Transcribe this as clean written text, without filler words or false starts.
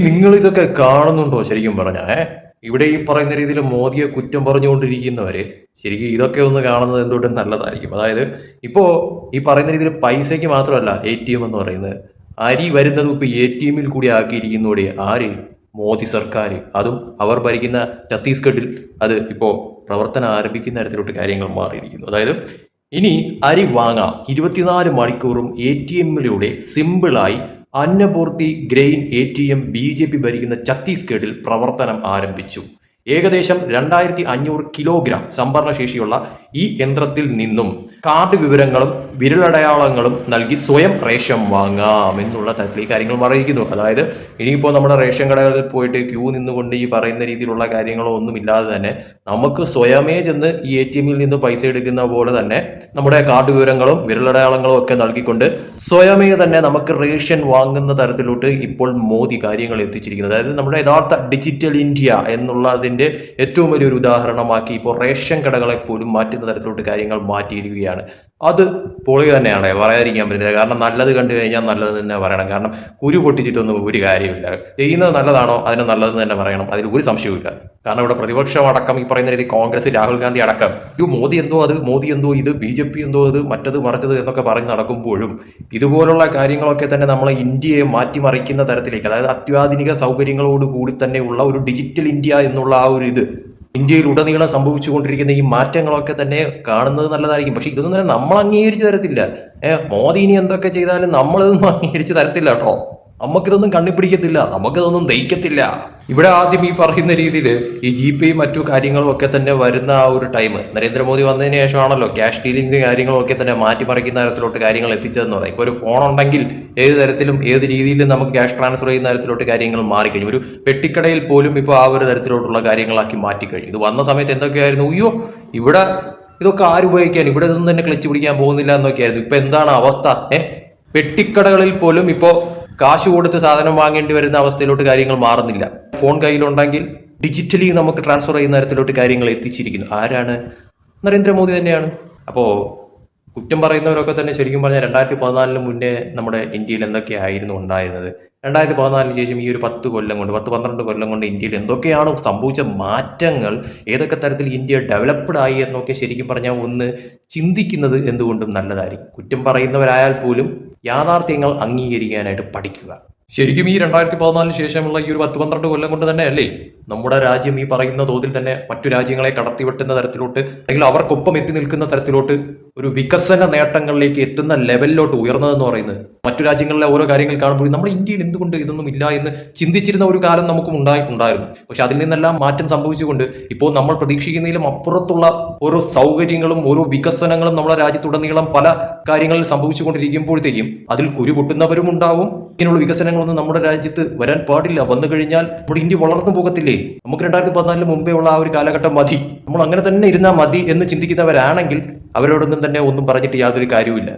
നിങ്ങൾ ഇതൊക്കെ കാണുന്നുണ്ടോ ശരിക്കും പറഞ്ഞാ ഇവിടെ ഈ പറയുന്ന രീതിയിൽ മോദിയെ കുറ്റം പറഞ്ഞുകൊണ്ടിരിക്കുന്നവര് ശരിക്കും ഇതൊക്കെ ഒന്ന് കാണുന്നത് എന്തുകൊണ്ടും നല്ലതായിരിക്കും. അതായത് ഇപ്പോ ഈ പറയുന്ന രീതിയിൽ പൈസയ്ക്ക് മാത്രമല്ല ATM എന്ന് പറയുന്നത്, അരി വരുന്നതും ഇപ്പൊ ATM കൂടി ആക്കിയിരിക്കുന്നതോടെ ആര്? മോദി സർക്കാർ. അതും അവർ ഭരിക്കുന്ന ഛത്തീസ്ഗഡിൽ അത് ഇപ്പോ പ്രവർത്തനം ആരംഭിക്കുന്ന തരത്തിലോട്ട് കാര്യങ്ങൾ മാറിയിരിക്കുന്നു. അതായത് ഇനി അരി വാങ്ങാം 24 മണിക്കൂറും ATM സിമ്പിളായി. അന്നപൂർത്തി ഗ്രെയിൻ ATM BJP ഭരിക്കുന്ന ഛത്തീസ്ഗഡിൽ പ്രവർത്തനം ആരംഭിച്ചു. ഏകദേശം 2500 കിലോഗ്രാം സംഭരണ ശേഷിയുള്ള ഈ യന്ത്രത്തിൽ നിന്നും കാർഡ് വിവരങ്ങളും വിരലടയാളങ്ങളും നൽകി സ്വയം റേഷൻ വാങ്ങാം എന്നുള്ള തരത്തിൽ ഈ കാര്യങ്ങൾ അറിയിക്കുന്നു. അതായത് ഇനിയിപ്പോൾ നമ്മുടെ റേഷൻ കടകളിൽ പോയിട്ട് ക്യൂ നിന്നുകൊണ്ട് ഈ പറയുന്ന രീതിയിലുള്ള കാര്യങ്ങളോ ഒന്നും ഇല്ലാതെ തന്നെ നമുക്ക് സ്വയമേ ചെന്ന് ഈ ATM നിന്ന് പൈസ എടുക്കുന്ന പോലെ തന്നെ നമ്മുടെ കാർഡ് വിവരങ്ങളും വിരലടയാളങ്ങളും ഒക്കെ നൽകിക്കൊണ്ട് സ്വയമേ തന്നെ നമുക്ക് റേഷൻ വാങ്ങുന്ന തരത്തിലോട്ട് ഇപ്പോൾ മോദി കാര്യങ്ങൾ എത്തിച്ചിരിക്കുന്നത്. അതായത് നമ്മുടെ യഥാർത്ഥ ഡിജിറ്റൽ ഇന്ത്യ എന്നുള്ളതിന്റെ ഏറ്റവും വലിയൊരു ഉദാഹരണമാക്കി ഇപ്പോൾ റേഷൻ കടകളെ പോലും മാറ്റുന്ന തരത്തിലോട്ട് കാര്യങ്ങൾ മാറ്റിയിരിക്കുകയാണ്. അത് പൊളി തന്നെയാണ്, പറയാതിരിക്കാൻ പറ്റുന്നില്ല. കാരണം നല്ലത് കണ്ടു കഴിഞ്ഞാൽ നല്ലത് തന്നെ പറയണം. കാരണം കുരു പൊട്ടിച്ചിട്ടൊന്നും ഒരു കാര്യമില്ല. ചെയ്യുന്നത് നല്ലതാണോ അതിന് നല്ലത് തന്നെ പറയണം, അതിൽ ഒരു സംശയവുമില്ല. കാരണം ഇവിടെ പ്രതിപക്ഷം അടക്കം ഈ പറയുന്ന രീതി കോൺഗ്രസ് രാഹുൽ ഗാന്ധി അടക്കം മോദി എന്തോ അത്, മോദി എന്തോ ഇത്, BJP എന്തോ ഇത്, മറ്റത് മറിച്ചത് എന്നൊക്കെ പറഞ്ഞ് നടക്കുമ്പോഴും ഇതുപോലുള്ള കാര്യങ്ങളൊക്കെ തന്നെ നമ്മളെ ഇന്ത്യയെ മാറ്റിമറിക്കുന്ന തരത്തിലേക്ക്, അതായത് അത്യാധുനിക സൗകര്യങ്ങളോട് കൂടി തന്നെ ഉള്ള ഒരു ഡിജിറ്റൽ ഇന്ത്യ എന്നുള്ള ആ ഒരു ഇത് ഇന്ത്യയിൽ ഉടനീളം സംഭവിച്ചുകൊണ്ടിരിക്കുന്ന ഈ മാറ്റങ്ങളൊക്കെ തന്നെ കാണുന്നത് നല്ലതായിരിക്കും. പക്ഷെ ഇതൊന്നും തന്നെ നമ്മൾ അംഗീകരിച്ച് തരത്തില്ല. മോദി ഇനി എന്തൊക്കെ ചെയ്താലും നമ്മളിതൊന്നും അംഗീകരിച്ച് തരത്തില്ല കേട്ടോ. നമുക്കിതൊന്നും കണ്ണിപ്പിടിക്കത്തില്ല, നമുക്കിതൊന്നും ദഹിക്കത്തില്ല. ഇവിടെ ആദ്യം ഈ പറയുന്ന രീതിയിൽ ഈ GPay മറ്റു കാര്യങ്ങളും ഒക്കെ തന്നെ വരുന്ന ആ ഒരു ടൈം നരേന്ദ്രമോദി വന്നതിന് ശേഷമാണല്ലോ ക്യാഷ് ഡീലിങ്സും കാര്യങ്ങളും ഒക്കെ തന്നെ മാറ്റിമറിക്കുന്ന തരത്തിലോട്ട് കാര്യങ്ങൾ എത്തിച്ചതെന്ന് പറയും. ഇപ്പോൾ ഒരു ഫോൺ ഉണ്ടെങ്കിൽ ഏത് തരത്തിലും ഏത് രീതിയിലും നമുക്ക് ക്യാഷ് ട്രാൻസ്ഫർ ചെയ്യുന്ന തരത്തിലോട്ട് കാര്യങ്ങൾ മാറിക്കഴിഞ്ഞു. ഒരു പെട്ടിക്കടയിൽ പോലും ഇപ്പോൾ ആ ഒരു തരത്തിലോട്ടുള്ള കാര്യങ്ങളാക്കി മാറ്റിക്കഴിഞ്ഞു. ഇത് വന്ന സമയത്ത് എന്തൊക്കെയായിരുന്നു, അയ്യോ ഇവിടെ ഇതൊക്കെ ആരുപയോഗിക്കാൻ, ഇവിടെ ഇതൊന്നും തന്നെ ക്ലച്ച് പിടിക്കാൻ പോകുന്നില്ല എന്നൊക്കെയായിരുന്നു. ഇപ്പൊ എന്താണ് അവസ്ഥ? പെട്ടിക്കടകളിൽ പോലും ഇപ്പോൾ കാശ് കൊടുത്ത് സാധനം വാങ്ങേണ്ടി വരുന്ന അവസ്ഥയിലോട്ട് കാര്യങ്ങൾ മാറുന്നില്ല. ഫോൺ കയ്യിലുണ്ടെങ്കിൽ ഡിജിറ്റലി നമുക്ക് ട്രാൻസ്ഫർ ചെയ്യുന്ന തരത്തിലോട്ട് കാര്യങ്ങൾ എത്തിച്ചിരിക്കുന്നു. ആരാണ്? നരേന്ദ്രമോദി തന്നെയാണ്. അപ്പോൾ കുറ്റം പറയുന്നവരൊക്കെ തന്നെ ശരിക്കും പറഞ്ഞാൽ 2014 മുന്നേ നമ്മുടെ ഇന്ത്യയിൽ എന്തൊക്കെയായിരുന്നു ഉണ്ടായിരുന്നത്, 2014 ശേഷം ഈ ഒരു 10-12 കൊല്ലം കൊണ്ട് ഇന്ത്യയിൽ എന്തൊക്കെയാണ് സംഭവിച്ച മാറ്റങ്ങൾ, ഏതൊക്കെ തരത്തിൽ ഇന്ത്യ ഡെവലപ്ഡ് ആയി എന്നൊക്കെ ശരിക്കും പറഞ്ഞാൽ ഒന്ന് ചിന്തിക്കുന്നത് എന്തുകൊണ്ടും നല്ലതായിരിക്കും. കുറ്റം പറയുന്നവരായാൽ പോലും യാഥാർത്ഥ്യങ്ങൾ അംഗീകരിക്കാനായിട്ട് പഠിക്കുക. ശരിക്കും ഈ 2014 ശേഷമുള്ള ഈ ഒരു 10-12 കൊല്ലം കൊണ്ട് തന്നെ അല്ലേ നമ്മുടെ രാജ്യം ഈ പറയുന്ന തോതിൽ തന്നെ മറ്റു രാജ്യങ്ങളെ കടത്തിവെട്ടുന്ന തരത്തിലോട്ട്, അല്ലെങ്കിൽ അവർക്കൊപ്പം എത്തി നിൽക്കുന്ന തരത്തിലോട്ട് ഒരു വികസന നേട്ടങ്ങളിലേക്ക് എത്തുന്ന ലെവലിലോട്ട് ഉയർന്നതെന്ന് പറയുന്നത്. മറ്റു രാജ്യങ്ങളിലെ ഓരോ കാര്യങ്ങൾ കാണുമ്പോൾ നമ്മുടെ ഇന്ത്യയിൽ എന്തുകൊണ്ട് ഇതൊന്നും ഇല്ല എന്ന് ചിന്തിച്ചിരുന്ന ഒരു കാലം നമുക്കും ഉണ്ടായിട്ടുണ്ടായിരുന്നു. പക്ഷെ അതിൽ നിന്നെല്ലാം മാറ്റം സംഭവിച്ചുകൊണ്ട് ഇപ്പോൾ നമ്മൾ പ്രതീക്ഷിക്കുന്നതിലും അപ്പുറത്തുള്ള ഓരോ സൗകര്യങ്ങളും ഓരോ വികസനങ്ങളും നമ്മുടെ രാജ്യത്തുടനീളം പല കാര്യങ്ങളിൽ സംഭവിച്ചുകൊണ്ടിരിക്കുമ്പോഴത്തേക്കും അതിൽ കുരു പൊട്ടുന്നവരും ഉണ്ടാവും. ഇങ്ങനെയുള്ള വികസനങ്ങളൊന്നും നമ്മുടെ രാജ്യത്ത് വരാൻ പാടില്ല. വന്നു കഴിഞ്ഞാൽ നമ്മുടെ ഇന്ത്യ വളർന്നു പോകത്തില്ലേ? നമുക്ക് 2014 മുമ്പേ ഉള്ള ആ ഒരു കാലഘട്ടം മതി, നമ്മൾ അങ്ങനെ തന്നെ ഇരുന്നാൽ മതി എന്ന് ചിന്തിക്കുന്നവരാണെങ്കിൽ അവരോടൊന്നും തന്നെ ഒന്നും പറഞ്ഞിട്ട് യാതൊരു കാര്യവുമില്ല.